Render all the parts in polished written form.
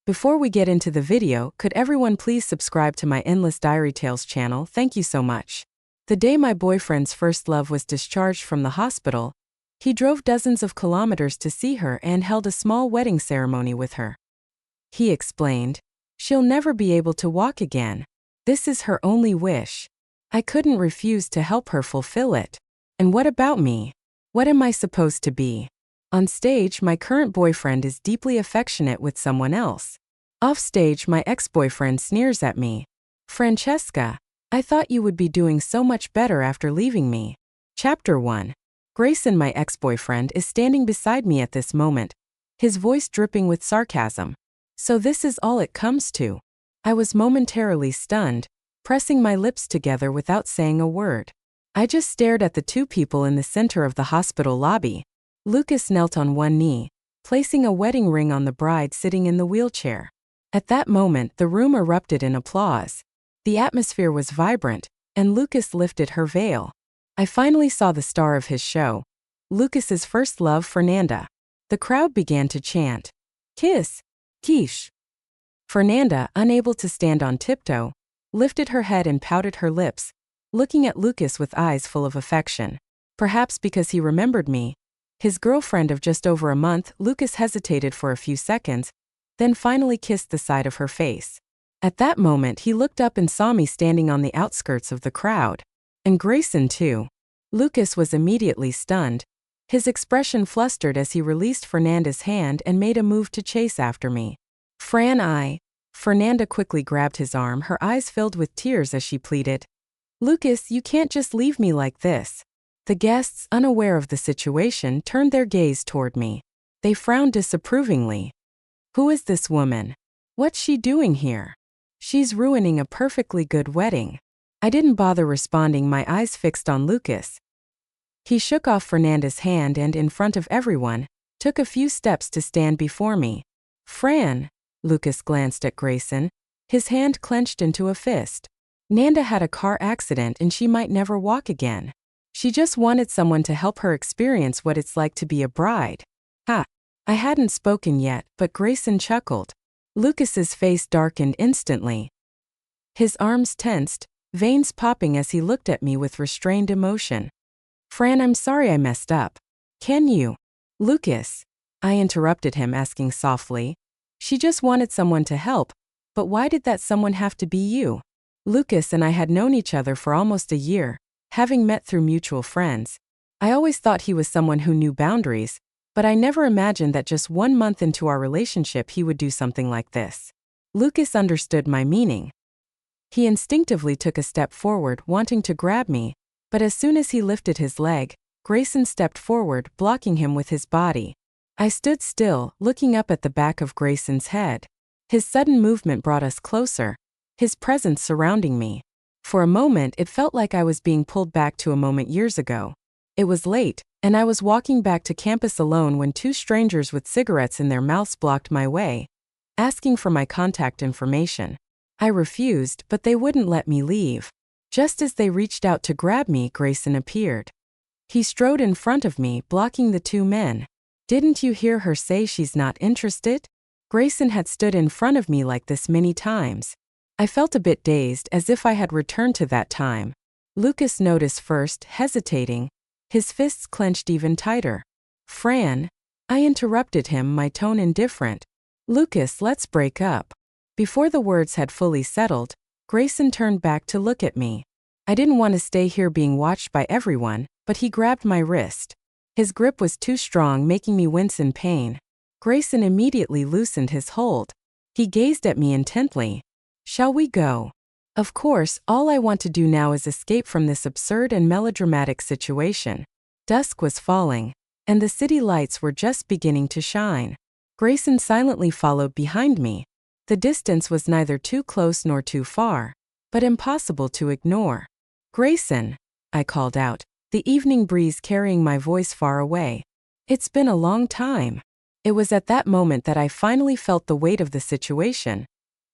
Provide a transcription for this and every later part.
Before we get into the video, could everyone please subscribe to my Endless Diary Tales channel? Thank you so much. The day my boyfriend's first love was discharged from the hospital, he drove dozens of kilometers to see her and held a small wedding ceremony with her. He explained, "She'll never be able to walk again. This is her only wish." I couldn't refuse to help her fulfill it. And what about me? What am I supposed to be? On stage, my current boyfriend is deeply affectionate with someone else. Off stage, my ex-boyfriend sneers at me. "Francesca, I thought you would be doing so much better after leaving me." Chapter 1. Grayson, my ex-boyfriend, is standing beside me at this moment, his voice dripping with sarcasm. "So this is all it comes to?" I was momentarily stunned, pressing my lips together without saying a word. I just stared at the two people in the center of the hospital lobby. Lucas knelt on one knee, placing a wedding ring on the bride sitting in the wheelchair. At that moment, the room erupted in applause. The atmosphere was vibrant, and Lucas lifted her veil. I finally saw the star of his show, Lucas's first love, Fernanda. The crowd began to chant, "Kiss, quiche." Fernanda, unable to stand on tiptoe, lifted her head and pouted her lips, looking at Lucas with eyes full of affection. Perhaps because he remembered me, his girlfriend of just over a month, Lucas hesitated for a few seconds, then finally kissed the side of her face. At that moment, he looked up and saw me standing on the outskirts of the crowd. And Grayson too. Lucas was immediately stunned, his expression flustered as he released Fernanda's hand and made a move to chase after me. Fernanda quickly grabbed his arm, her eyes filled with tears as she pleaded, "Lucas, you can't just leave me like this." The guests, unaware of the situation, turned their gaze toward me. They frowned disapprovingly. "Who is this woman? What's she doing here? She's ruining a perfectly good wedding." I didn't bother responding, my eyes fixed on Lucas. He shook off Fernanda's hand and, in front of everyone, took a few steps to stand before me. "Fran," Lucas glanced at Grayson, his hand clenched into a fist. "Nanda had a car accident and she might never walk again. She just wanted someone to help her experience what it's like to be a bride." Ha! I hadn't spoken yet, but Grayson chuckled. Lucas's face darkened instantly. His arms tensed, veins popping as he looked at me with restrained emotion. "Fran, I'm sorry I messed up. Can you?" "Lucas," I interrupted him, asking softly. "She just wanted someone to help, but why did that someone have to be you?" Lucas and I had known each other for almost a year, having met through mutual friends. I always thought he was someone who knew boundaries, but I never imagined that just 1 month into our relationship he would do something like this. Lucas understood my meaning. He instinctively took a step forward, wanting to grab me, but as soon as he lifted his leg, Grayson stepped forward, blocking him with his body. I stood still, looking up at the back of Grayson's head. His sudden movement brought us closer, his presence surrounding me. For a moment, it felt like I was being pulled back to a moment years ago. It was late, and I was walking back to campus alone when two strangers with cigarettes in their mouths blocked my way, asking for my contact information. I refused, but they wouldn't let me leave. Just as they reached out to grab me, Grayson appeared. He strode in front of me, blocking the two men. "Didn't you hear her say she's not interested?" Grayson had stood in front of me like this many times. I felt a bit dazed, as if I had returned to that time. Lucas noticed first, hesitating, his fists clenched even tighter. "Fran," I interrupted him, my tone indifferent. "Lucas, let's break up." Before the words had fully settled, Grayson turned back to look at me. I didn't want to stay here being watched by everyone, but he grabbed my wrist. His grip was too strong, making me wince in pain. Grayson immediately loosened his hold. He gazed at me intently. "Shall we go?" Of course, all I want to do now is escape from this absurd and melodramatic situation. Dusk was falling, and the city lights were just beginning to shine. Grayson silently followed behind me. The distance was neither too close nor too far, but impossible to ignore. "Grayson," I called out, the evening breeze carrying my voice far away. "It's been a long time." It was at that moment that I finally felt the weight of the situation,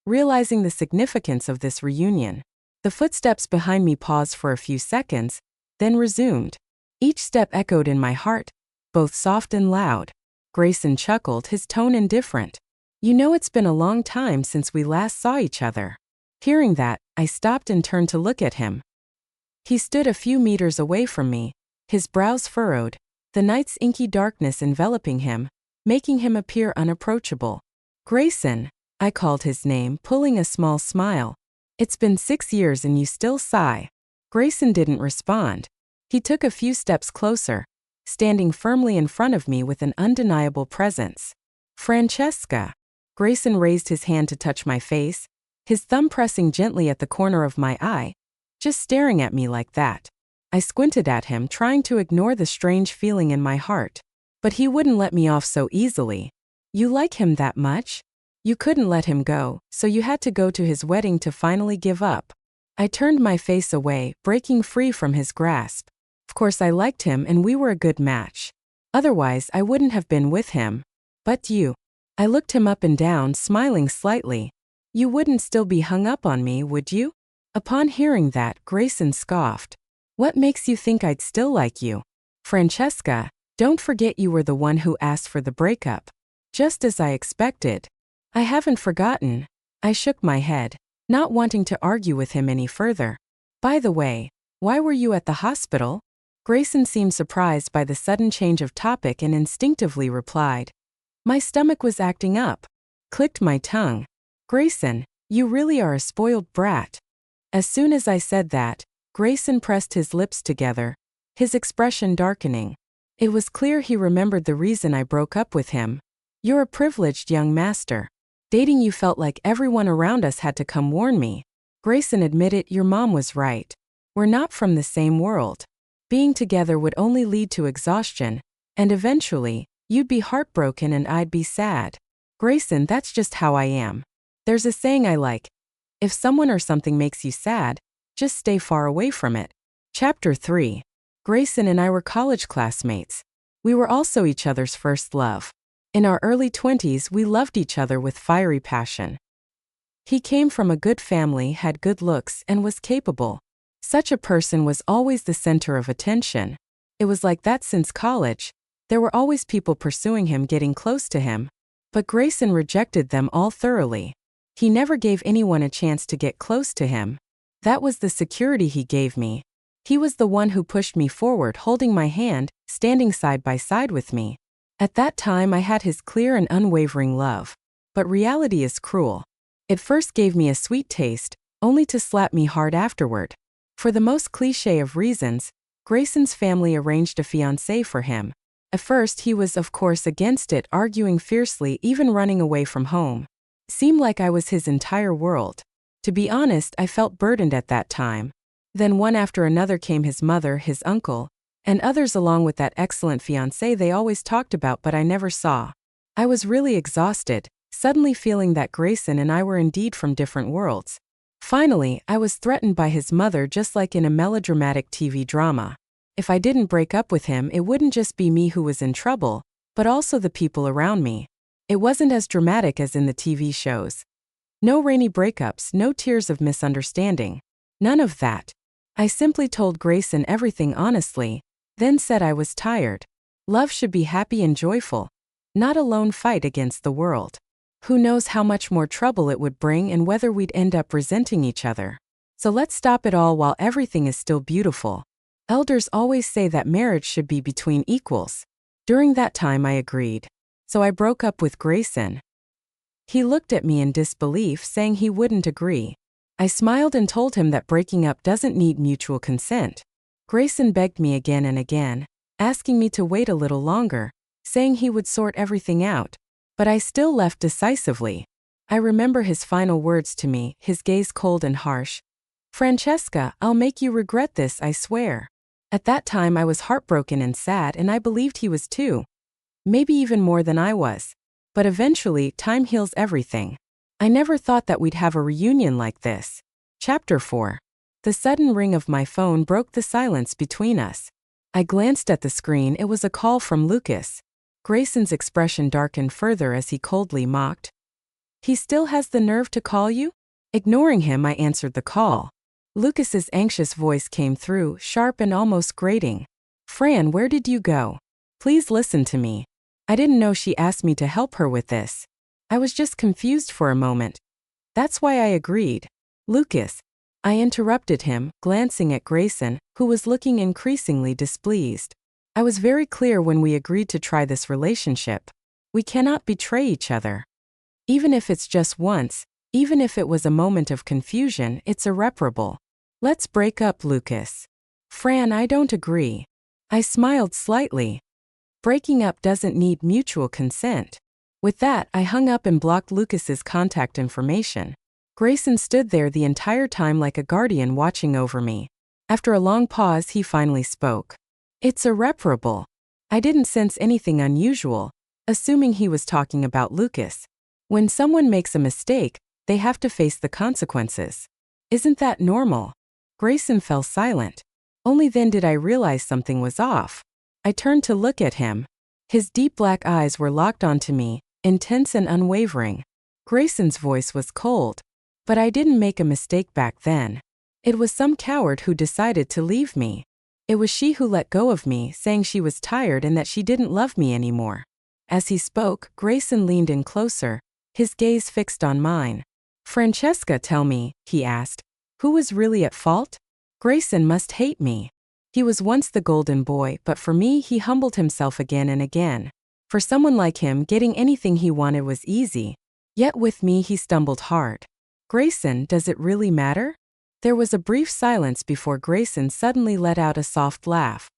realizing the significance of this reunion. The footsteps behind me paused for a few seconds, then resumed. Each step echoed in my heart, both soft and loud. Grayson chuckled, his tone indifferent. You know it's been a long time since we last saw each other." Hearing that, I stopped and turned to look at him. He stood a few meters away from me, his brows furrowed, the night's inky darkness enveloping him, making him appear unapproachable. "Grayson," I called his name, pulling a small smile. "It's been 6 years and you still sigh." Grayson didn't respond. He took a few steps closer, standing firmly in front of me with an undeniable presence. "Francesca." Grayson raised his hand to touch my face, his thumb pressing gently at the corner of my eye, just staring at me like that. I squinted at him, trying to ignore the strange feeling in my heart. But he wouldn't let me off so easily. "You like him that much? You couldn't let him go, so you had to go to his wedding to finally give up." I turned my face away, breaking free from his grasp. Of course I liked him and we were a good match. Otherwise I wouldn't have been with him. "But you." I looked him up and down, smiling slightly. "You wouldn't still be hung up on me, would you?" Upon hearing that, Grayson scoffed. "What makes you think I'd still like you?" "Francesca, don't forget you were the one who asked for the breakup." "Just as I expected." "I haven't forgotten." I shook my head, not wanting to argue with him any further. "By the way, why were you at the hospital?" Grayson seemed surprised by the sudden change of topic and instinctively replied, "My stomach was acting up." Clicked my tongue. "Grayson, you really are a spoiled brat." As soon as I said that, Grayson pressed his lips together, his expression darkening. It was clear he remembered the reason I broke up with him. "You're a privileged young master. Dating you felt like everyone around us had to come warn me." Grayson admitted, "Your mom was right. We're not from the same world. Being together would only lead to exhaustion, and eventually, you'd be heartbroken and I'd be sad." "Grayson, that's just how I am. There's a saying I like. If someone or something makes you sad, just stay far away from it." Chapter 3. Grayson and I were college classmates. We were also each other's first love. In our early 20s, we loved each other with fiery passion. He came from a good family, had good looks, and was capable. Such a person was always the center of attention. It was like that since college. There were always people pursuing him, getting close to him. But Grayson rejected them all thoroughly. He never gave anyone a chance to get close to him. That was the security he gave me. He was the one who pushed me forward, holding my hand, standing side by side with me. At that time I had his clear and unwavering love. But reality is cruel. It first gave me a sweet taste, only to slap me hard afterward. For the most cliché of reasons, Grayson's family arranged a fiancé for him. At first he was of course against it, arguing fiercely, even running away from home. Seemed like I was his entire world. To be honest, I felt burdened at that time. Then one after another came his mother, his uncle, and others along with that excellent fiancé they always talked about but I never saw. I was really exhausted, suddenly feeling that Grayson and I were indeed from different worlds. Finally, I was threatened by his mother, just like in a melodramatic TV drama. If I didn't break up with him, it wouldn't just be me who was in trouble, but also the people around me. It wasn't as dramatic as in the TV shows. No rainy breakups, no tears of misunderstanding. None of that. I simply told Grayson everything honestly, then said I was tired. Love should be happy and joyful, not a lone fight against the world. Who knows how much more trouble it would bring and whether we'd end up resenting each other. So let's stop it all while everything is still beautiful. Elders always say that marriage should be between equals. During that time I agreed. So I broke up with Grayson. He looked at me in disbelief, saying he wouldn't agree. I smiled and told him that breaking up doesn't need mutual consent. Grayson begged me again and again, asking me to wait a little longer, saying he would sort everything out. But I still left decisively. I remember his final words to me, his gaze cold and harsh. "Francesca, I'll make you regret this, I swear." At that time I was heartbroken and sad, and I believed he was too. Maybe even more than I was. But eventually, time heals everything. I never thought that we'd have a reunion like this. Chapter 4. The sudden ring of my phone broke the silence between us. I glanced at the screen. It was a call from Lucas. Grayson's expression darkened further as he coldly mocked. "He still has the nerve to call you?" Ignoring him, I answered the call. Lucas's anxious voice came through, sharp and almost grating. "Fran, where did you go? Please listen to me." I didn't know she asked me to help her with this. I was just confused for a moment. That's why I agreed. Lucas. I interrupted him, glancing at Grayson, who was looking increasingly displeased. I was very clear when we agreed to try this relationship. We cannot betray each other. Even if it's just once, even if it was a moment of confusion, it's irreparable. Let's break up, Lucas. Fran, I don't agree. I smiled slightly. Breaking up doesn't need mutual consent. With that, I hung up and blocked Lucas's contact information. Grayson stood there the entire time like a guardian watching over me. After a long pause, he finally spoke. It's irreparable. I didn't sense anything unusual, assuming he was talking about Lucas. When someone makes a mistake, they have to face the consequences. Isn't that normal? Grayson fell silent. Only then did I realize something was off. I turned to look at him. His deep black eyes were locked onto me, intense and unwavering. Grayson's voice was cold. But I didn't make a mistake back then. It was some coward who decided to leave me. It was she who let go of me, saying she was tired and that she didn't love me anymore. As he spoke, Grayson leaned in closer, his gaze fixed on mine. Francesca, tell me, he asked, who was really at fault? Grayson must hate me. He was once the golden boy, but for me he humbled himself again and again. For someone like him, getting anything he wanted was easy. Yet with me he stumbled hard. Grayson, does it really matter? There was a brief silence before Grayson suddenly let out a soft laugh.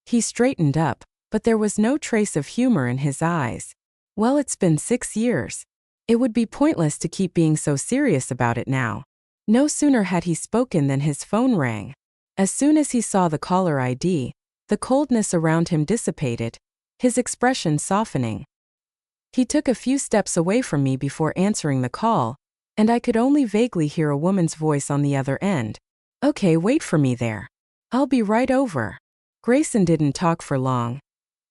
He straightened up, but there was no trace of humor in his eyes. Well, it's been 6 years. It would be pointless to keep being so serious about it now. No sooner had he spoken than his phone rang. As soon as he saw the caller ID, the coldness around him dissipated, his expression softening. He took a few steps away from me before answering the call, and I could only vaguely hear a woman's voice on the other end. Okay, wait for me there. I'll be right over. Grayson didn't talk for long.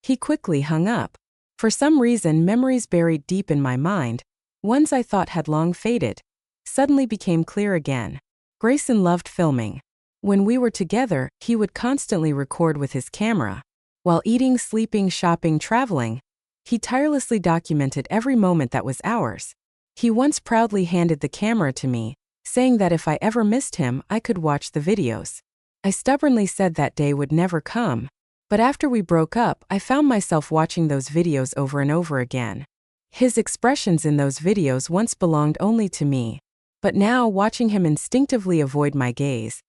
He quickly hung up. For some reason, memories buried deep in my mind, ones I thought had long faded, suddenly became clear again. Grayson loved filming. When we were together, he would constantly record with his camera. While eating, sleeping, shopping, traveling, he tirelessly documented every moment that was ours. He once proudly handed the camera to me, saying that if I ever missed him, I could watch the videos. I stubbornly said that day would never come, but after we broke up, I found myself watching those videos over and over again. His expressions in those videos once belonged only to me, but now, watching him instinctively avoid my gaze,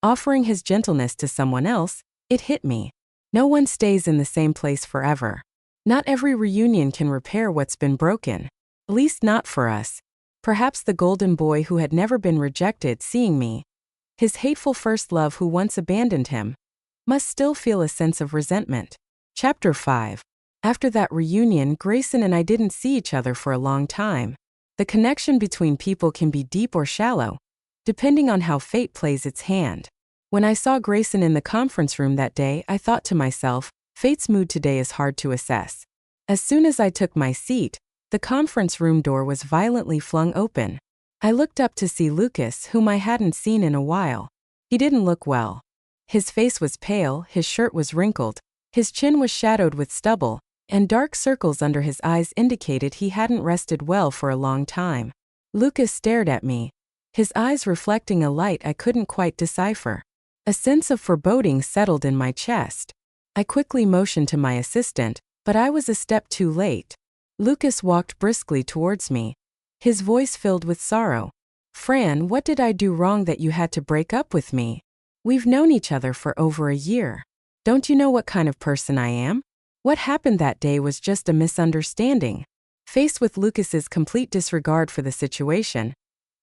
offering his gentleness to someone else, it hit me. No one stays in the same place forever. Not every reunion can repair what's been broken. At least not for us. Perhaps the golden boy who had never been rejected, seeing me, his hateful first love who once abandoned him, must still feel a sense of resentment. Chapter 5. After that reunion, Grayson and I didn't see each other for a long time. The connection between people can be deep or shallow, depending on how fate plays its hand. When I saw Grayson in the conference room that day, I thought to myself, fate's mood today is hard to assess. As soon as I took my seat, the conference room door was violently flung open. I looked up to see Lucas, whom I hadn't seen in a while. He didn't look well. His face was pale, his shirt was wrinkled, his chin was shadowed with stubble, and dark circles under his eyes indicated he hadn't rested well for a long time. Lucas stared at me, his eyes reflecting a light I couldn't quite decipher. A sense of foreboding settled in my chest. I quickly motioned to my assistant, but I was a step too late. Lucas walked briskly towards me, his voice filled with sorrow. Fran, what did I do wrong that you had to break up with me? We've known each other for over a year. Don't you know what kind of person I am? What happened that day was just a misunderstanding. Faced with Lucas's complete disregard for the situation,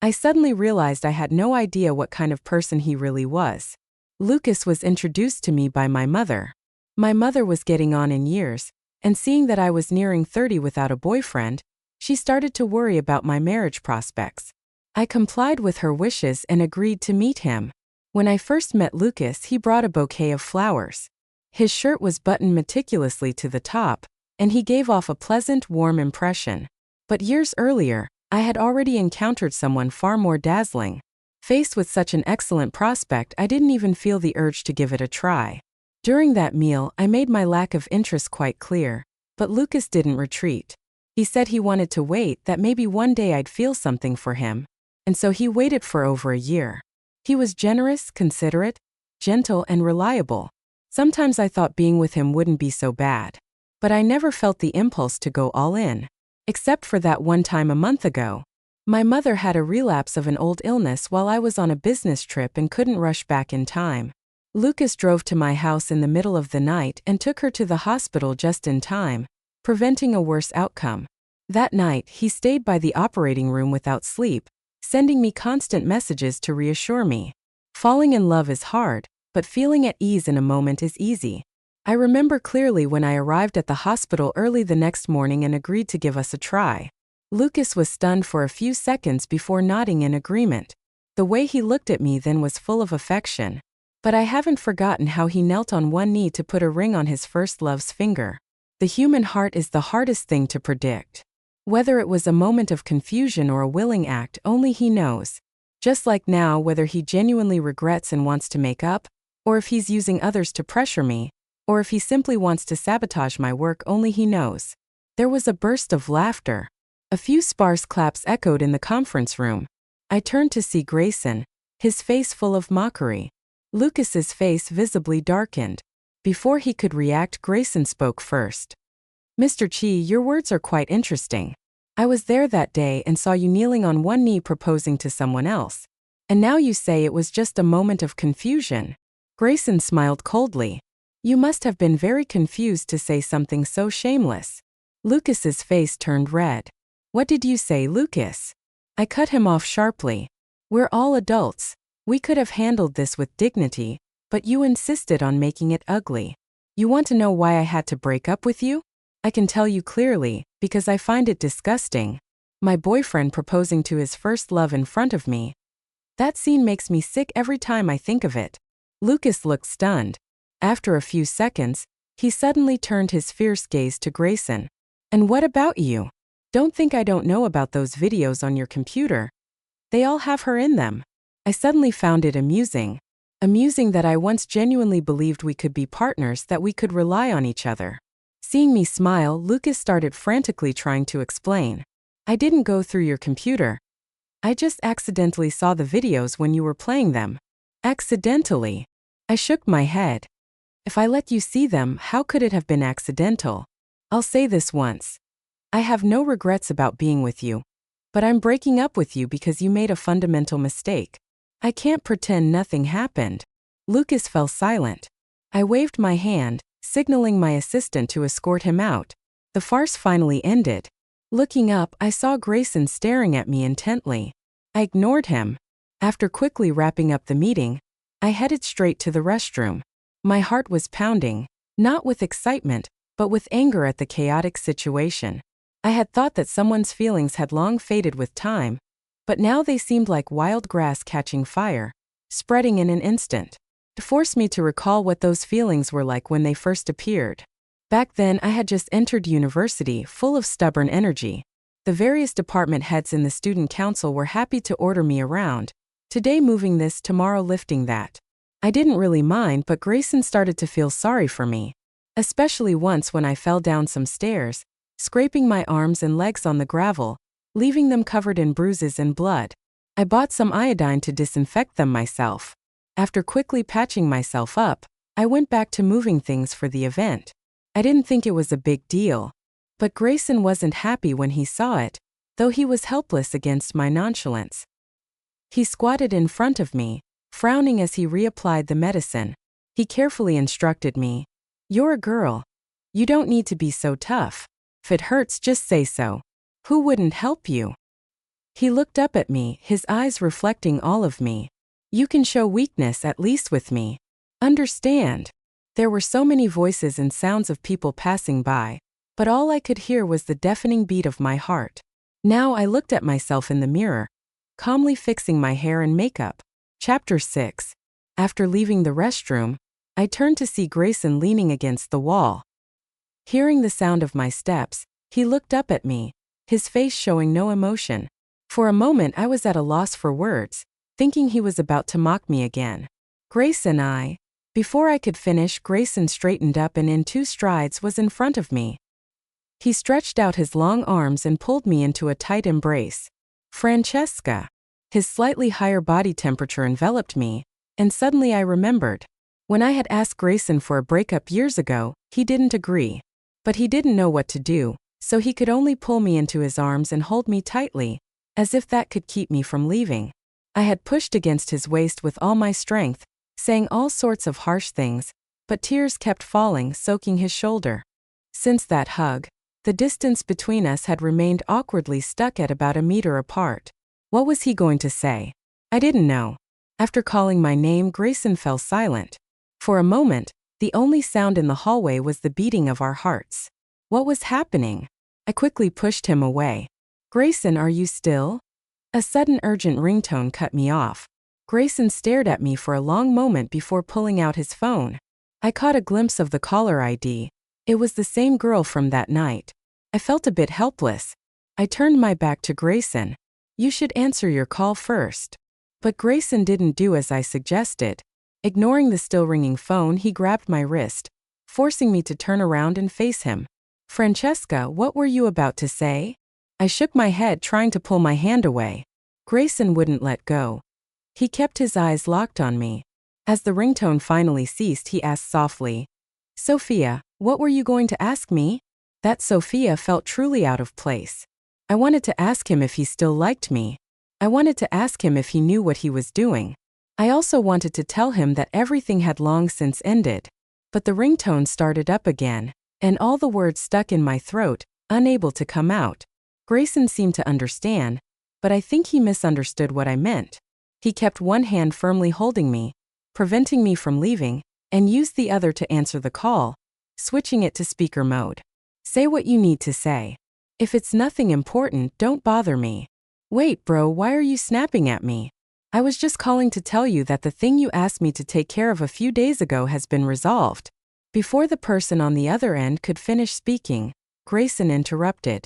I suddenly realized I had no idea what kind of person he really was. Lucas was introduced to me by my mother. My mother was getting on in years, and seeing that I was nearing 30 without a boyfriend, she started to worry about my marriage prospects. I complied with her wishes and agreed to meet him. When I first met Lucas, he brought a bouquet of flowers. His shirt was buttoned meticulously to the top, and he gave off a pleasant, warm impression. But years earlier, I had already encountered someone far more dazzling. Faced with such an excellent prospect, I didn't even feel the urge to give it a try. During that meal, I made my lack of interest quite clear, but Lucas didn't retreat. He said he wanted to wait, that maybe one day I'd feel something for him. And so he waited for over a year. He was generous, considerate, gentle, and reliable. Sometimes I thought being with him wouldn't be so bad. But I never felt the impulse to go all in. Except for that one time a month ago. My mother had a relapse of an old illness while I was on a business trip and couldn't rush back in time. Lucas drove to my house in the middle of the night and took her to the hospital just in time, preventing a worse outcome. That night, he stayed by the operating room without sleep, sending me constant messages to reassure me. Falling in love is hard, but feeling at ease in a moment is easy. I remember clearly when I arrived at the hospital early the next morning and agreed to give us a try. Lucas was stunned for a few seconds before nodding in agreement. The way he looked at me then was full of affection. But I haven't forgotten how he knelt on one knee to put a ring on his first love's finger. The human heart is the hardest thing to predict. Whether it was a moment of confusion or a willing act, only he knows. Just like now, whether he genuinely regrets and wants to make up, or if he's using others to pressure me, or if he simply wants to sabotage my work, only he knows. There was a burst of laughter. A few sparse claps echoed in the conference room. I turned to see Grayson, his face full of mockery. Lucas's face visibly darkened. Before he could react, Grayson spoke first. "Mr. Chi, your words are quite interesting. I was there that day and saw you kneeling on one knee proposing to someone else. And now you say it was just a moment of confusion." Grayson smiled coldly. "You must have been very confused to say something so shameless." Lucas's face turned red. "What did you say, Lucas?" I cut him off sharply. "We're all adults. We could have handled this with dignity, but you insisted on making it ugly. You want to know why I had to break up with you? I can tell you clearly, because I find it disgusting. My boyfriend proposing to his first love in front of me. That scene makes me sick every time I think of it." Lucas looked stunned. After a few seconds, he suddenly turned his fierce gaze to Grayson. "And what about you? Don't think I don't know about those videos on your computer. They all have her in them." I suddenly found it amusing. Amusing that I once genuinely believed we could be partners, that we could rely on each other. Seeing me smile, Lucas started frantically trying to explain. "I didn't go through your computer. I just accidentally saw the videos when you were playing them." "Accidentally?" I shook my head. "If I let you see them, how could it have been accidental? I'll say this once. I have no regrets about being with you. But I'm breaking up with you because you made a fundamental mistake. I can't pretend nothing happened." Lucas fell silent. I waved my hand, signaling my assistant to escort him out. The farce finally ended. Looking up, I saw Grayson staring at me intently. I ignored him. After quickly wrapping up the meeting, I headed straight to the restroom. My heart was pounding, not with excitement, but with anger at the chaotic situation. I had thought that someone's feelings had long faded with time, but now they seemed like wild grass catching fire, spreading in an instant. It forced me to recall what those feelings were like when they first appeared. Back then, I had just entered university, full of stubborn energy. The various department heads in the student council were happy to order me around, today moving this, tomorrow lifting that. I didn't really mind, but Grayson started to feel sorry for me, especially once when I fell down some stairs, scraping my arms and legs on the gravel, leaving them covered in bruises and blood. I bought some iodine to disinfect them myself. After quickly patching myself up, I went back to moving things for the event. I didn't think it was a big deal. But Grayson wasn't happy when he saw it, though he was helpless against my nonchalance. He squatted in front of me, frowning as he reapplied the medicine. He carefully instructed me. "You're a girl. You don't need to be so tough. If it hurts, just say so. Who wouldn't help you?" He looked up at me, his eyes reflecting all of me. "You can show weakness, at least with me. Understand?" There were so many voices and sounds of people passing by, but all I could hear was the deafening beat of my heart. Now I looked at myself in the mirror, calmly fixing my hair and makeup. Chapter 6. After leaving the restroom, I turned to see Grayson leaning against the wall. Hearing the sound of my steps, he looked up at me, his face showing no emotion. For a moment I was at a loss for words, thinking he was about to mock me again. "Grayson, Before I could finish, Grayson straightened up and in 2 strides was in front of me. He stretched out his long arms and pulled me into a tight embrace. Francesca. His slightly higher body temperature enveloped me, and suddenly I remembered. When I had asked Grayson for a breakup years ago, he didn't agree. But he didn't know what to do, so he could only pull me into his arms and hold me tightly, as if that could keep me from leaving. I had pushed against his waist with all my strength, saying all sorts of harsh things, but tears kept falling, soaking his shoulder. Since that hug, the distance between us had remained awkwardly stuck at about a meter apart. What was he going to say? I didn't know. After calling my name, Grayson fell silent. For a moment, the only sound in the hallway was the beating of our hearts. What was happening? I quickly pushed him away. Grayson, are you still? A sudden urgent ringtone cut me off. Grayson stared at me for a long moment before pulling out his phone. I caught a glimpse of the caller ID. It was the same girl from that night. I felt a bit helpless. I turned my back to Grayson. You should answer your call first. But Grayson didn't do as I suggested. Ignoring the still ringing phone, he grabbed my wrist, forcing me to turn around and face him. Francesca, what were you about to say? I shook my head, trying to pull my hand away. Grayson wouldn't let go. He kept his eyes locked on me. As the ringtone finally ceased, he asked softly, Sophia, what were you going to ask me? That Sophia felt truly out of place. I wanted to ask him if he still liked me. I wanted to ask him if he knew what he was doing. I also wanted to tell him that everything had long since ended. But the ringtone started up again, and all the words stuck in my throat, unable to come out. Grayson seemed to understand, but I think he misunderstood what I meant. He kept one hand firmly holding me, preventing me from leaving, and used the other to answer the call, switching it to speaker mode. Say what you need to say. If it's nothing important, don't bother me. Wait, bro, why are you snapping at me? I was just calling to tell you that the thing you asked me to take care of a few days ago has been resolved. Before the person on the other end could finish speaking, Grayson interrupted.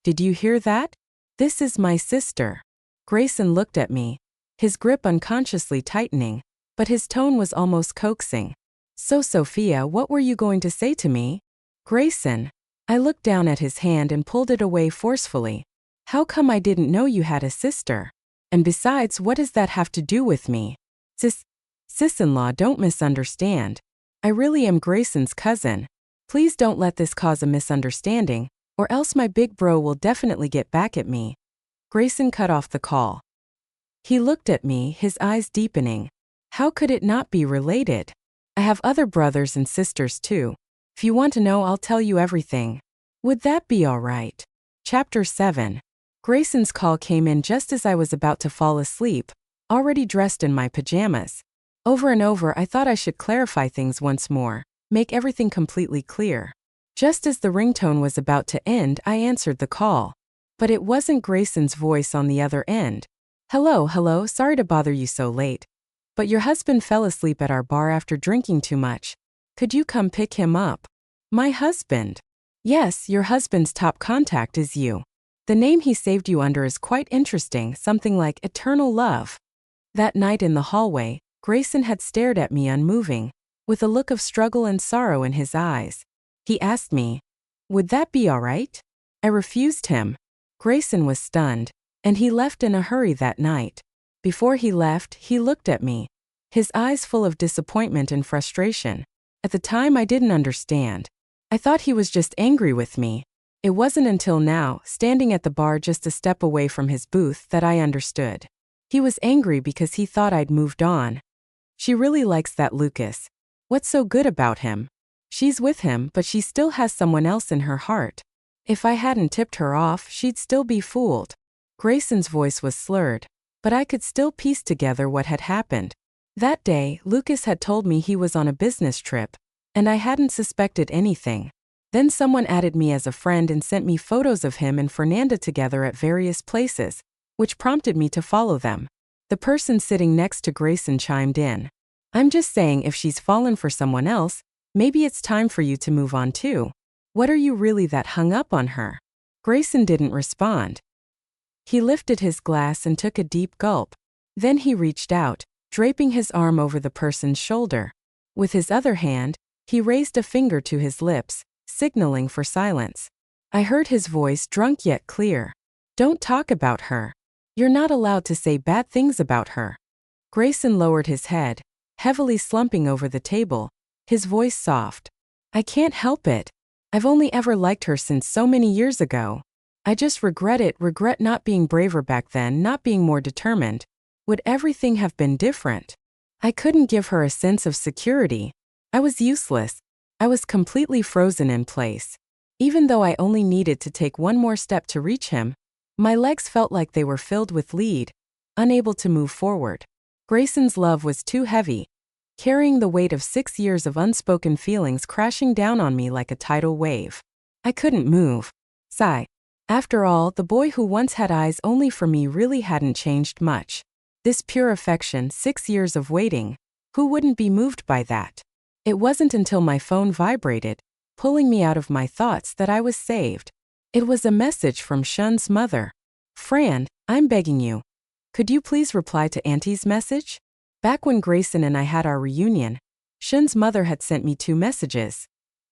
Did you hear that? This is my sister. Grayson looked at me, his grip unconsciously tightening, but his tone was almost coaxing. So Sophia, what were you going to say to me? Grayson. I looked down at his hand and pulled it away forcefully. How come I didn't know you had a sister? And besides, what does that have to do with me? Sis-in-law, don't misunderstand. I really am Grayson's cousin. Please don't let this cause a misunderstanding, or else my big bro will definitely get back at me. Grayson cut off the call. He looked at me, his eyes deepening. How could it not be related? I have other brothers and sisters too. If you want to know, I'll tell you everything. Would that be all right? Chapter 7. Grayson's call came in just as I was about to fall asleep, already dressed in my pajamas. Over and over, I thought I should clarify things once more, make everything completely clear. Just as the ringtone was about to end, I answered the call. But it wasn't Grayson's voice on the other end. Hello, sorry to bother you so late. But your husband fell asleep at our bar after drinking too much. Could you come pick him up? My husband? Yes, your husband's top contact is you. The name he saved you under is quite interesting, something like Eternal Love. That night in the hallway, Grayson had stared at me unmoving, with a look of struggle and sorrow in his eyes. He asked me, would that be all right? I refused him. Grayson was stunned, and he left in a hurry that night. Before he left, he looked at me, his eyes full of disappointment and frustration. At the time, I didn't understand. I thought he was just angry with me. It wasn't until now, standing at the bar just a step away from his booth, that I understood. He was angry because he thought I'd moved on. She really likes that Lucas. What's so good about him? She's with him, but she still has someone else in her heart. If I hadn't tipped her off, she'd still be fooled. Grayson's voice was slurred, but I could still piece together what had happened. That day, Lucas had told me he was on a business trip, and I hadn't suspected anything. Then someone added me as a friend and sent me photos of him and Fernanda together at various places, which prompted me to follow them. The person sitting next to Grayson chimed in. I'm just saying, if she's fallen for someone else, maybe it's time for you to move on too. What are you really that hung up on her? Grayson didn't respond. He lifted his glass and took a deep gulp. Then he reached out, draping his arm over the person's shoulder. With his other hand, he raised a finger to his lips, signaling for silence. I heard his voice, drunk yet clear. Don't talk about her. You're not allowed to say bad things about her. Grayson lowered his head, heavily slumping over the table, his voice soft. I can't help it. I've only ever liked her since so many years ago. I just regret not being braver back then, not being more determined. Would everything have been different? I couldn't give her a sense of security. I was useless. I was completely frozen in place. Even though I only needed to take one more step to reach him, my legs felt like they were filled with lead, unable to move forward. Grayson's love was too heavy, carrying the weight of 6 years of unspoken feelings crashing down on me like a tidal wave. I couldn't move. Sigh. After all, the boy who once had eyes only for me really hadn't changed much. This pure affection, 6 years of waiting, who wouldn't be moved by that? It wasn't until my phone vibrated, pulling me out of my thoughts, that I was saved. It was a message from Shun's mother. Fran, I'm begging you. Could you please reply to Auntie's message? Back when Grayson and I had our reunion, Shun's mother had sent me 2 messages.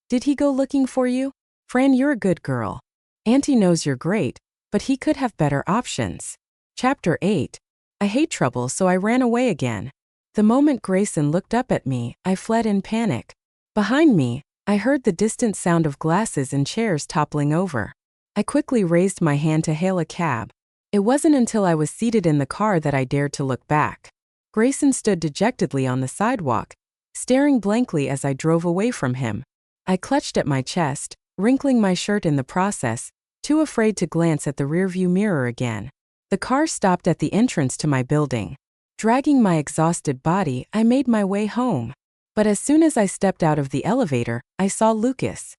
Did he go looking for you? Fran, you're a good girl. Auntie knows you're great, but he could have better options. Chapter 8. I hate trouble, so I ran away again. The moment Grayson looked up at me, I fled in panic. Behind me, I heard the distant sound of glasses and chairs toppling over. I quickly raised my hand to hail a cab. It wasn't until I was seated in the car that I dared to look back. Grayson stood dejectedly on the sidewalk, staring blankly as I drove away from him. I clutched at my chest, wrinkling my shirt in the process, too afraid to glance at the rearview mirror again. The car stopped at the entrance to my building. Dragging my exhausted body, I made my way home. But as soon as I stepped out of the elevator, I saw Lucas.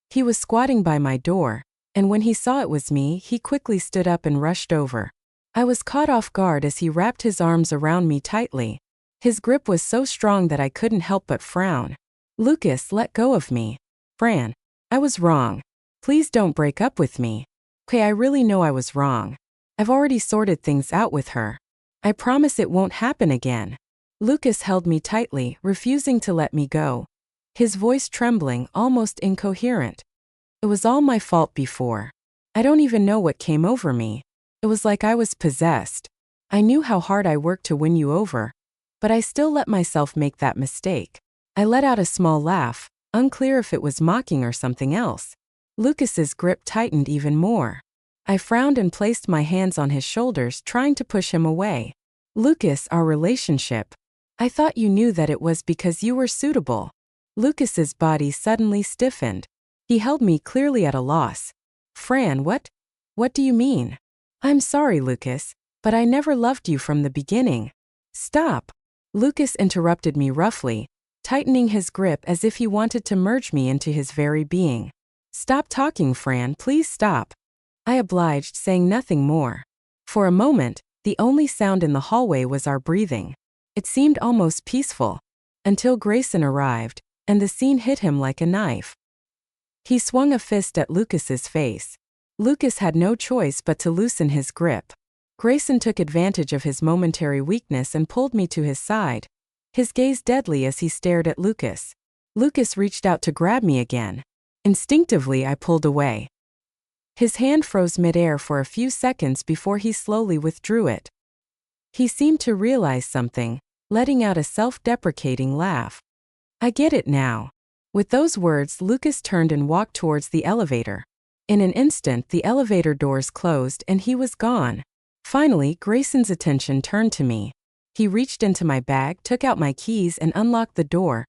He was squatting by my door, and when he saw it was me, he quickly stood up and rushed over. I was caught off guard as he wrapped his arms around me tightly. His grip was so strong that I couldn't help but frown. Lucas, let go of me. Fran, I was wrong. Please don't break up with me. Okay, I really know I was wrong. I've already sorted things out with her. I promise it won't happen again. Lucas held me tightly, refusing to let me go. His voice trembling, almost incoherent. It was all my fault before. I don't even know what came over me. It was like I was possessed. I knew how hard I worked to win you over, but I still let myself make that mistake. I let out a small laugh, unclear if it was mocking or something else. Lucas's grip tightened even more. I frowned and placed my hands on his shoulders, trying to push him away. Lucas, our relationship. I thought you knew that it was because you were suitable. Lucas's body suddenly stiffened. He held me, clearly at a loss. Fran, what? What do you mean? I'm sorry, Lucas, but I never loved you from the beginning. Stop. Lucas interrupted me roughly, tightening his grip as if he wanted to merge me into his very being. Stop talking, Fran, please stop. I obliged, saying nothing more. For a moment, the only sound in the hallway was our breathing. It seemed almost peaceful, until Grayson arrived, and the scene hit him like a knife. He swung a fist at Lucas's face. Lucas had no choice but to loosen his grip. Grayson took advantage of his momentary weakness and pulled me to his side, his gaze deadly as he stared at Lucas. Lucas reached out to grab me again. Instinctively, I pulled away. His hand froze midair for a few seconds before he slowly withdrew it. He seemed to realize something, letting out a self-deprecating laugh. I get it now. With those words, Lucas turned and walked towards the elevator. In an instant, the elevator doors closed and he was gone. Finally, Grayson's attention turned to me. He reached into my bag, took out my keys, and unlocked the door,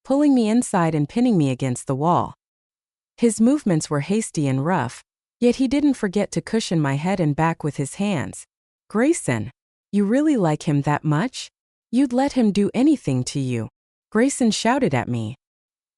pulling me inside and pinning me against the wall. His movements were hasty and rough, yet he didn't forget to cushion my head and back with his hands. Grayson, you really like him that much? You'd let him do anything to you? Grayson shouted at me.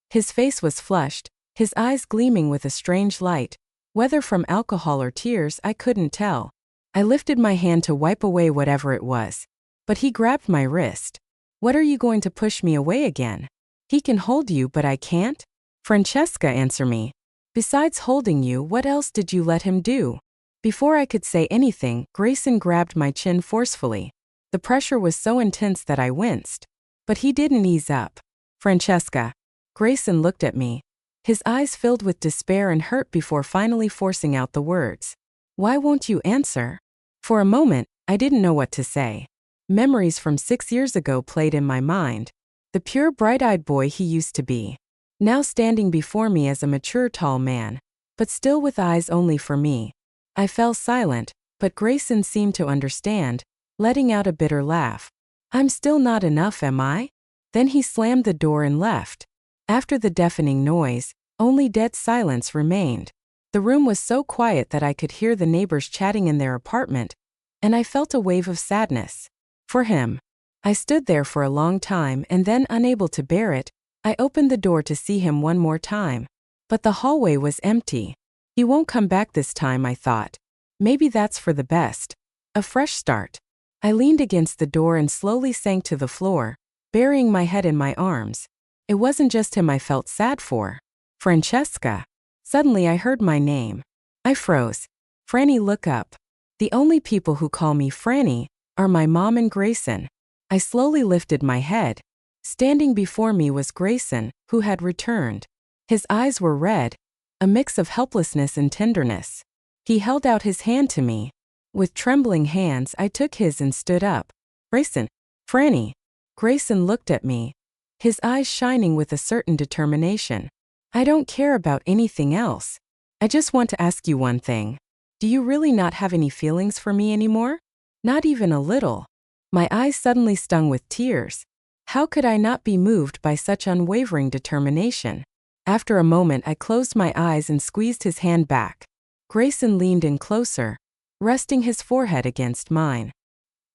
His face was flushed, his eyes gleaming with a strange light. Whether from alcohol or tears, I couldn't tell. I lifted my hand to wipe away whatever it was, but he grabbed my wrist. What are you going to push me away again? He can hold you, but I can't? Francesca, answer me. Besides holding you, what else did you let him do? Before I could say anything, Grayson grabbed my chin forcefully. The pressure was so intense that I winced. But he didn't ease up. Francesca. Grayson looked at me. His eyes filled with despair and hurt before finally forcing out the words. "Why won't you answer?" For a moment, I didn't know what to say. Memories from 6 years ago played in my mind. The pure bright-eyed boy he used to be. Now standing before me as a mature tall man, but still with eyes only for me. I fell silent, but Grayson seemed to understand, letting out a bitter laugh. "I'm still not enough, am I?" Then he slammed the door and left. After the deafening noise, only dead silence remained. The room was so quiet that I could hear the neighbors chatting in their apartment, and I felt a wave of sadness. For him. I stood there for a long time and then, unable to bear it, I opened the door to see him one more time. But the hallway was empty. He won't come back this time, I thought. Maybe that's for the best. A fresh start. I leaned against the door and slowly sank to the floor, burying my head in my arms. It wasn't just him I felt sad for. Francesca. Suddenly I heard my name. I froze. "Franny, look up." The only people who call me Franny are my mom and Grayson. I slowly lifted my head. Standing before me was Grayson, who had returned. His eyes were red, a mix of helplessness and tenderness. He held out his hand to me. With trembling hands, I took his and stood up. "Grayson." "Franny." Grayson looked at me, his eyes shining with a certain determination. "I don't care about anything else. I just want to ask you one thing. Do you really not have any feelings for me anymore? Not even a little?" My eyes suddenly stung with tears. How could I not be moved by such unwavering determination? After a moment, I closed my eyes and squeezed his hand back. Grayson leaned in closer, resting his forehead against mine.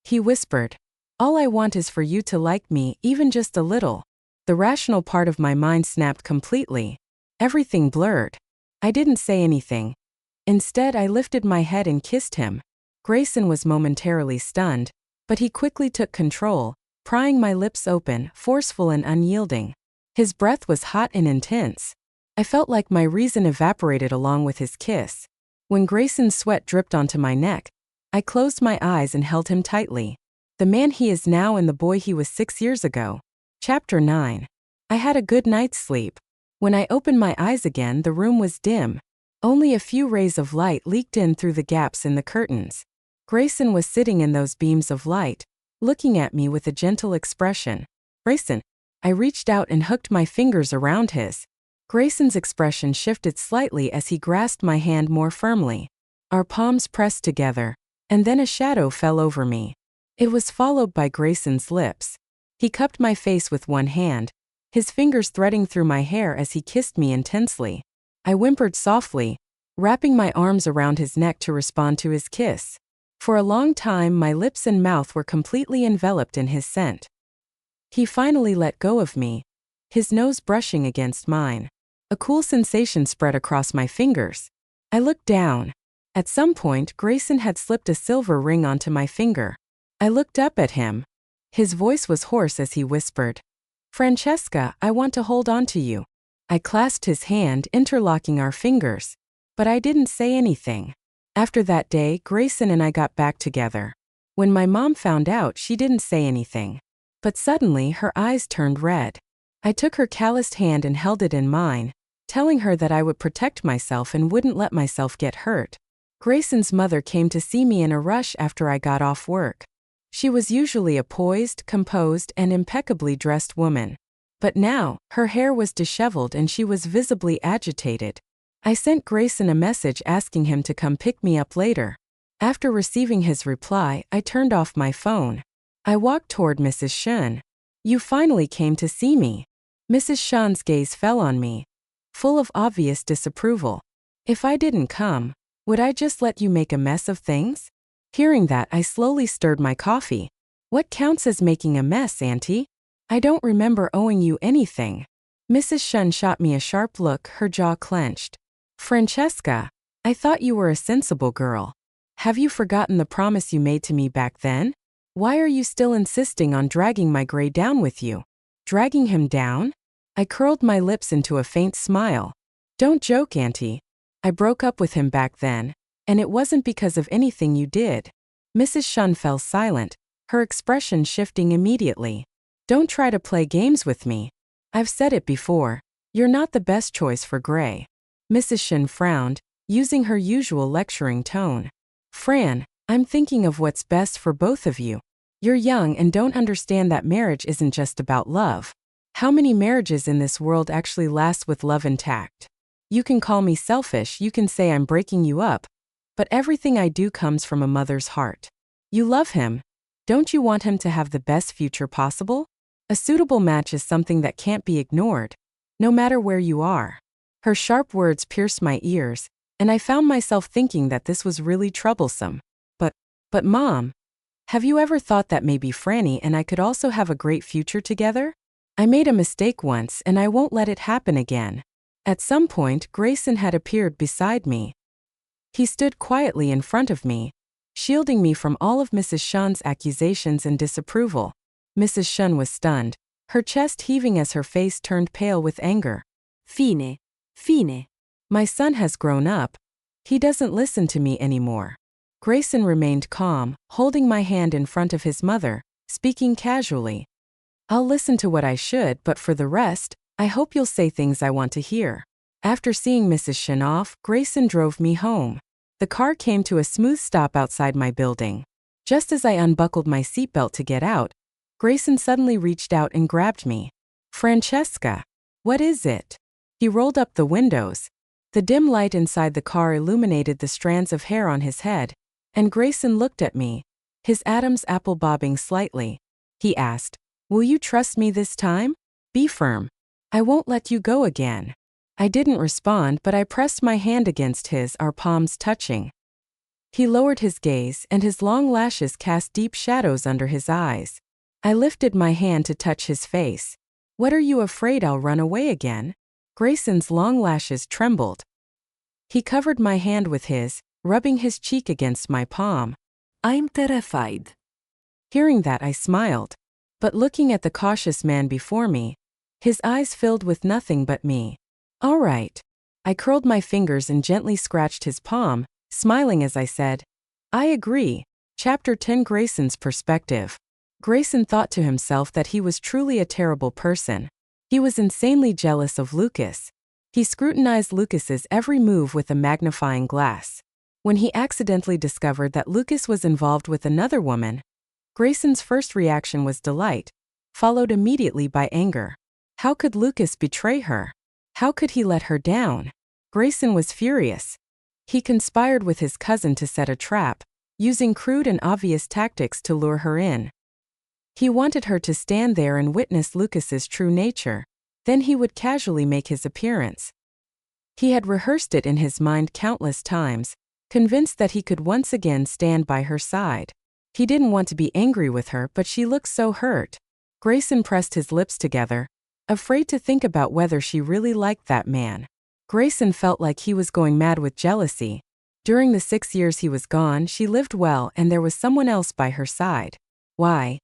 He whispered, "All I want is for you to like me, even just a little." The rational part of my mind snapped completely. Everything blurred. I didn't say anything. Instead, I lifted my head and kissed him. Grayson was momentarily stunned, but he quickly took control, prying my lips open, forceful and unyielding. His breath was hot and intense. I felt like my reason evaporated along with his kiss. When Grayson's sweat dripped onto my neck, I closed my eyes and held him tightly. The man he is now and the boy he was 6 years ago. Chapter 9. I had a good night's sleep. When I opened my eyes again, the room was dim. Only a few rays of light leaked in through the gaps in the curtains. Grayson was sitting in those beams of light, looking at me with a gentle expression. "Grayson." I reached out and hooked my fingers around his. Grayson's expression shifted slightly as he grasped my hand more firmly. Our palms pressed together, and then a shadow fell over me. It was followed by Grayson's lips. He cupped my face with one hand, his fingers threading through my hair as he kissed me intensely. I whimpered softly, wrapping my arms around his neck to respond to his kiss. For a long time, my lips and mouth were completely enveloped in his scent. He finally let go of me, his nose brushing against mine. A cool sensation spread across my fingers. I looked down. At some point, Grayson had slipped a silver ring onto my finger. I looked up at him. His voice was hoarse as he whispered, "Francesca, I want to hold on to you." I clasped his hand, interlocking our fingers, but I didn't say anything. After that day, Grayson and I got back together. When my mom found out, she didn't say anything. But suddenly, her eyes turned red. I took her calloused hand and held it in mine, telling her that I would protect myself and wouldn't let myself get hurt. Grayson's mother came to see me in a rush after I got off work. She was usually a poised, composed, and impeccably dressed woman. But now, her hair was disheveled and she was visibly agitated. I sent Grayson a message asking him to come pick me up later. After receiving his reply, I turned off my phone. I walked toward Mrs. Shun. "You finally came to see me." Mrs. Shun's gaze fell on me, full of obvious disapproval. "If I didn't come, would I just let you make a mess of things?" Hearing that, I slowly stirred my coffee. "What counts as making a mess, Auntie? I don't remember owing you anything." Mrs. Shun shot me a sharp look, her jaw clenched. "Francesca, I thought you were a sensible girl. Have you forgotten the promise you made to me back then? Why are you still insisting on dragging my Gray down with you?" "Dragging him down?" I curled my lips into a faint smile. "Don't joke, Auntie. I broke up with him back then, and it wasn't because of anything you did." Mrs. Shun fell silent, her expression shifting immediately. "Don't try to play games with me. I've said it before. You're not the best choice for Gray. Mrs. Shin frowned, using her usual lecturing tone. Fran, I'm thinking of what's best for both of you. You're young and don't understand that marriage isn't just about love. How many marriages in this world actually last with love intact? You can call me selfish, you can say I'm breaking you up, but everything I do comes from a mother's heart. You love him. Don't you want him to have the best future possible? A suitable match is something that can't be ignored, no matter where you are. Her sharp words pierced my ears, and I found myself thinking that this was really troublesome. But Mom, have you ever thought that maybe Franny and I could also have a great future together? I made a mistake once and I won't let it happen again. At some point, Grayson had appeared beside me. He stood quietly in front of me, shielding me from all of Mrs. Shun's accusations and disapproval. Mrs. Shun was stunned, her chest heaving as her face turned pale with anger. Fine. My son has grown up. He doesn't listen to me anymore. Grayson remained calm, holding my hand in front of his mother, speaking casually. I'll listen to what I should, but for the rest, I hope you'll say things I want to hear. After seeing Mrs. Shin off, Grayson drove me home. The car came to a smooth stop outside my building. Just as I unbuckled my seatbelt to get out, Grayson suddenly reached out and grabbed me. Francesca, what is it? He rolled up the windows. The dim light inside the car illuminated the strands of hair on his head, and Grayson looked at me, his Adam's apple bobbing slightly. He asked, "Will you trust me this time? Be firm. I won't let you go again." I didn't respond, but I pressed my hand against his, our palms touching. He lowered his gaze, and his long lashes cast deep shadows under his eyes. I lifted my hand to touch his face. What are you afraid I'll run away again? Grayson's long lashes trembled. He covered my hand with his, rubbing his cheek against my palm. I'm terrified. Hearing that, I smiled. But looking at the cautious man before me, his eyes filled with nothing but me. All right. I curled my fingers and gently scratched his palm, smiling as I said, I agree. Chapter 10 Grayson's Perspective. Grayson thought to himself that he was truly a terrible person. He was insanely jealous of Lucas. He scrutinized Lucas's every move with a magnifying glass. When he accidentally discovered that Lucas was involved with another woman, Grayson's first reaction was delight, followed immediately by anger. How could Lucas betray her? How could he let her down? Grayson was furious. He conspired with his cousin to set a trap, using crude and obvious tactics to lure her in. He wanted her to stand there and witness Lucas's true nature, then he would casually make his appearance. He had rehearsed it in his mind countless times, convinced that he could once again stand by her side. He didn't want to be angry with her, but she looked so hurt. Grayson pressed his lips together, afraid to think about whether she really liked that man. Grayson felt like he was going mad with jealousy. During the 6 years he was gone, she lived well and there was someone else by her side. Why?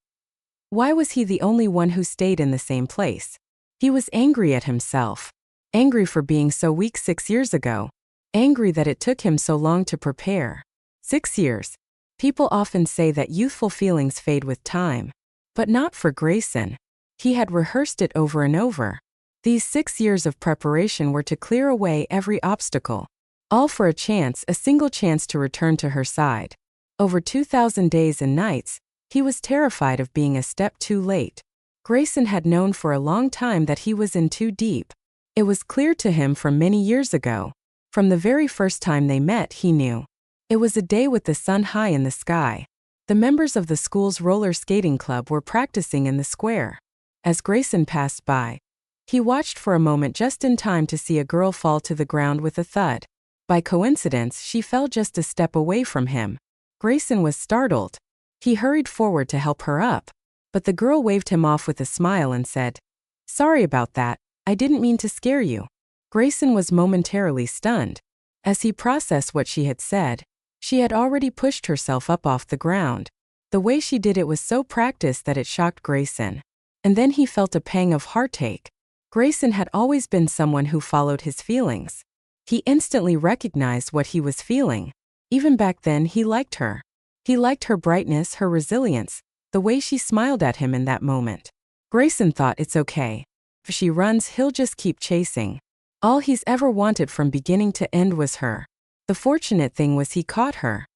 Why was he the only one who stayed in the same place? He was angry at himself. Angry for being so weak 6 years ago. Angry that it took him so long to prepare. 6 years. People often say that youthful feelings fade with time. But not for Grayson. He had rehearsed it over and over. These 6 years of preparation were to clear away every obstacle. All for a single chance to return to her side. Over 2,000 days and nights, he was terrified of being a step too late. Grayson had known for a long time that he was in too deep. It was clear to him from many years ago. From the very first time they met, he knew. It was a day with the sun high in the sky. The members of the school's roller skating club were practicing in the square. As Grayson passed by, he watched for a moment just in time to see a girl fall to the ground with a thud. By coincidence, she fell just a step away from him. Grayson was startled. He hurried forward to help her up, but the girl waved him off with a smile and said, "Sorry about that, I didn't mean to scare you." Grayson was momentarily stunned. As he processed what she had said, she had already pushed herself up off the ground. The way she did it was so practiced that it shocked Grayson. And then he felt a pang of heartache. Grayson had always been someone who followed his feelings. He instantly recognized what he was feeling. Even back then, he liked her. He liked her brightness, her resilience, the way she smiled at him in that moment. Grayson thought, it's okay. If she runs, he'll just keep chasing. All he's ever wanted from beginning to end was her. The fortunate thing was he caught her.